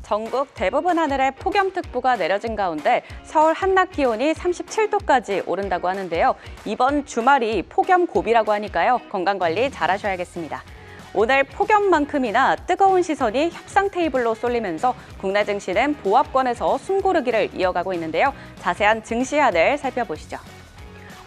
전국 대부분 하늘에 폭염특보가 내려진 가운데 서울 한낮 기온이 37도까지 오른다고 하는데요. 이번 주말이 폭염 고비라고 하니까요. 건강관리 잘하셔야겠습니다. 오늘 폭염만큼이나 뜨거운 시선이 협상 테이블로 쏠리면서 국내 증시는 보합권에서 숨고르기를 이어가고 있는데요. 자세한 증시안을 살펴보시죠.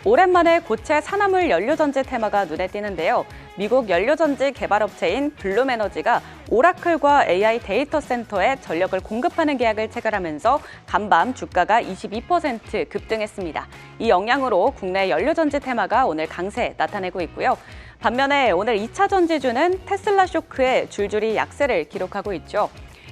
오랜만에 고체 산화물 연료전지 테마가 눈에 띄는데요. 미국 연료전지 개발업체인 블룸에너지가 오라클과 AI 데이터 센터에 전력을 공급하는 계약을 체결하면서 간밤 주가가 22% 급등했습니다. 이 영향으로 국내 연료전지 테마가 오늘 강세 나타내고 있고요. 반면에 오늘 2차 전지주는 테슬라 쇼크에 줄줄이 약세를 기록하고 있죠.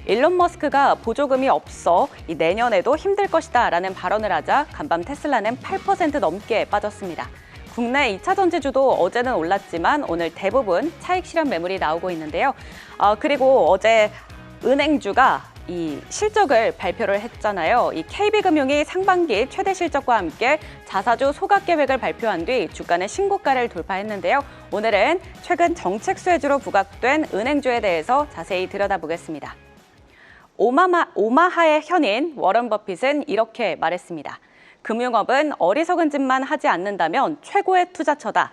일론 머스크가 보조금이 없어 내년에도 힘들 것이다 라는 발언을 하자 간밤 테슬라는 8% 넘게 빠졌습니다. 국내 2차 전지주도 어제는 올랐지만 오늘 대부분 차익 실현 매물이 나오고 있는데요. 그리고 어제 은행주가 이 실적을 발표를 했잖아요. 이 KB금융이 상반기 최대 실적과 함께 자사주 소각 계획을 발표한 뒤 주가는 신고가를 돌파했는데요. 오늘은 최근 정책 수혜주로 부각된 은행주에 대해서 자세히 들여다보겠습니다. 오마하의 현인 워런 버핏은 이렇게 말했습니다. 금융업은 어리석은 짓만 하지 않는다면 최고의 투자처다.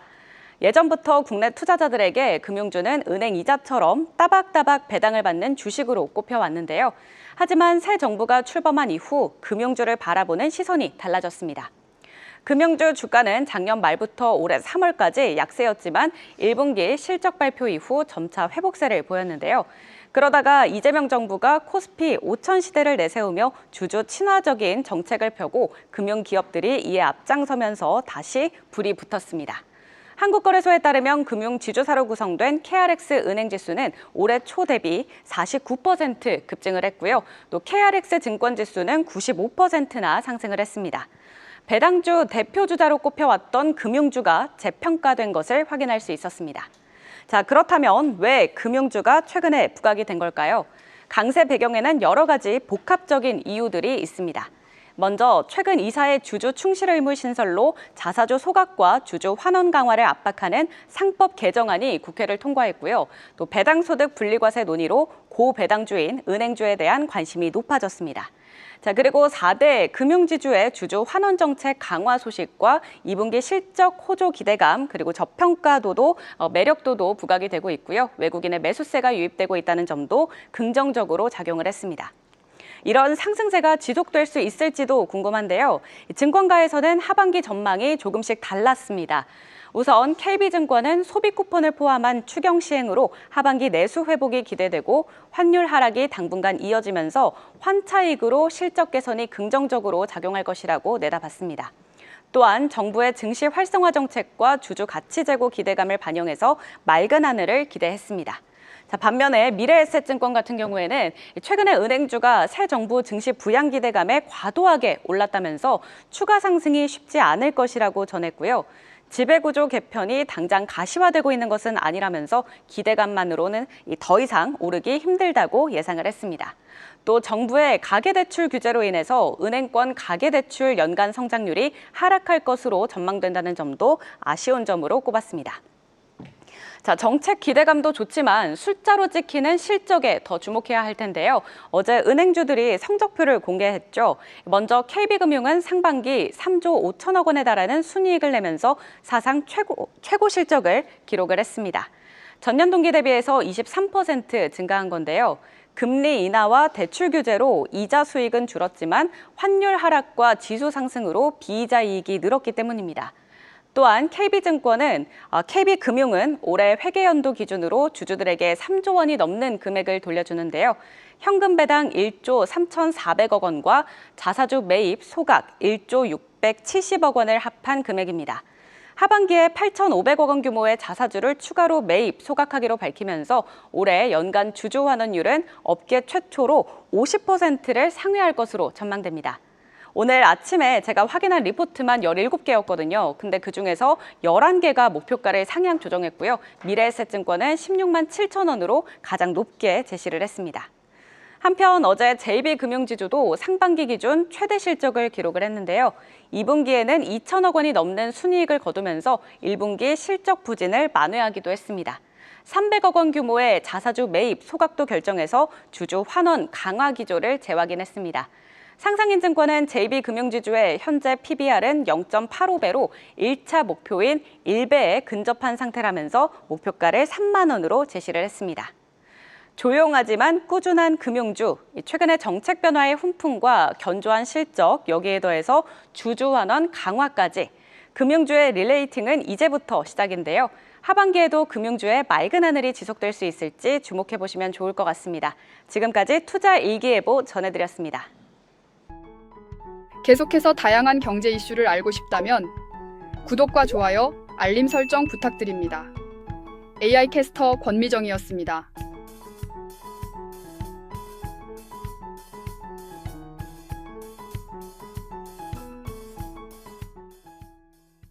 예전부터 국내 투자자들에게 금융주는 은행 이자처럼 따박따박 배당을 받는 주식으로 꼽혀왔는데요. 하지만 새 정부가 출범한 이후 금융주를 바라보는 시선이 달라졌습니다. 금융주 주가는 작년 말부터 올해 3월까지 약세였지만 1분기 실적 발표 이후 점차 회복세를 보였는데요. 그러다가 이재명 정부가 코스피 5천 시대를 내세우며 주주 친화적인 정책을 펴고 금융기업들이 이에 앞장서면서 다시 불이 붙었습니다. 한국거래소에 따르면 금융지주사로 구성된 KRX 은행지수는 올해 초 대비 49% 급증을 했고요. 또 KRX 증권지수는 95%나 상승을 했습니다. 배당주 대표주자로 꼽혀왔던 금융주가 재평가된 것을 확인할 수 있었습니다. 자, 그렇다면 왜 금융주가 최근에 부각이 된 걸까요? 강세 배경에는 여러 가지 복합적인 이유들이 있습니다. 먼저 최근 이사의 주주 충실 의무 신설로 자사주 소각과 주주 환원 강화를 압박하는 상법 개정안이 국회를 통과했고요. 또 배당소득 분리과세 논의로 고배당주인 은행주에 대한 관심이 높아졌습니다. 자, 그리고 4대 금융지주의 주주 환원 정책 강화 소식과 2분기 실적 호조 기대감, 그리고 저평가도도 매력도도 부각이 되고 있고요. 외국인의 매수세가 유입되고 있다는 점도 긍정적으로 작용을 했습니다. 이런 상승세가 지속될 수 있을지도 궁금한데요. 증권가에서는 하반기 전망이 조금씩 달랐습니다. 우선 KB증권은 소비 쿠폰을 포함한 추경 시행으로 하반기 내수 회복이 기대되고 환율 하락이 당분간 이어지면서 환차익으로 실적 개선이 긍정적으로 작용할 것이라고 내다봤습니다. 또한 정부의 증시 활성화 정책과 주주 가치 제고 기대감을 반영해서 맑은 하늘을 기대했습니다. 자, 반면에 미래에셋증권 같은 경우에는 최근에 은행주가 새 정부 증시 부양 기대감에 과도하게 올랐다면서 추가 상승이 쉽지 않을 것이라고 전했고요. 지배구조 개편이 당장 가시화되고 있는 것은 아니라면서 기대감만으로는 더 이상 오르기 힘들다고 예상을 했습니다. 또 정부의 가계대출 규제로 인해서 은행권 가계대출 연간 성장률이 하락할 것으로 전망된다는 점도 아쉬운 점으로 꼽았습니다. 자, 정책 기대감도 좋지만 숫자로 찍히는 실적에 더 주목해야 할 텐데요. 어제 은행주들이 성적표를 공개했죠. 먼저 KB금융은 상반기 3조 5천억 원에 달하는 순이익을 내면서 사상 최고 실적을 기록을 했습니다. 전년 동기 대비해서 23% 증가한 건데요. 금리 인하와 대출 규제로 이자 수익은 줄었지만 환율 하락과 지수 상승으로 비이자 이익이 늘었기 때문입니다. 또한 KB금융은 올해 회계연도 기준으로 주주들에게 3조 원이 넘는 금액을 돌려주는데요. 현금 배당 1조 3,400억 원과 자사주 매입, 소각 1조 670억 원을 합한 금액입니다. 하반기에 8,500억 원 규모의 자사주를 추가로 매입, 소각하기로 밝히면서 올해 연간 주주 환원율은 업계 최초로 50%를 상회할 것으로 전망됩니다. 오늘 아침에 제가 확인한 리포트만 17개였거든요. 근데 그중에서 11개가 목표가를 상향 조정했고요. 미래에셋증권은 16만 7천 원으로 가장 높게 제시를 했습니다. 한편 어제 JB금융지주도 상반기 기준 최대 실적을 기록을 했는데요. 2분기에는 2천억 원이 넘는 순이익을 거두면서 1분기 실적 부진을 만회하기도 했습니다. 300억 원 규모의 자사주 매입 소각도 결정해서 주주 환원 강화 기조를 재확인했습니다. 상상인증권은 JB금융지주의 현재 PBR은 0.85배로 1차 목표인 1배에 근접한 상태라면서 목표가를 3만 원으로 제시를 했습니다. 조용하지만 꾸준한 금융주, 최근의 정책 변화의 훈풍과 견조한 실적, 여기에 더해서 주주 환원 강화까지 금융주의 릴레이팅은 이제부터 시작인데요. 하반기에도 금융주의 맑은 하늘이 지속될 수 있을지 주목해보시면 좋을 것 같습니다. 지금까지 투자 일기예보 전해드렸습니다. 계속해서 다양한 경제 이슈를 알고 싶다면 구독과 좋아요, 알림 설정 부탁드립니다. AI 캐스터 권미정이었습니다.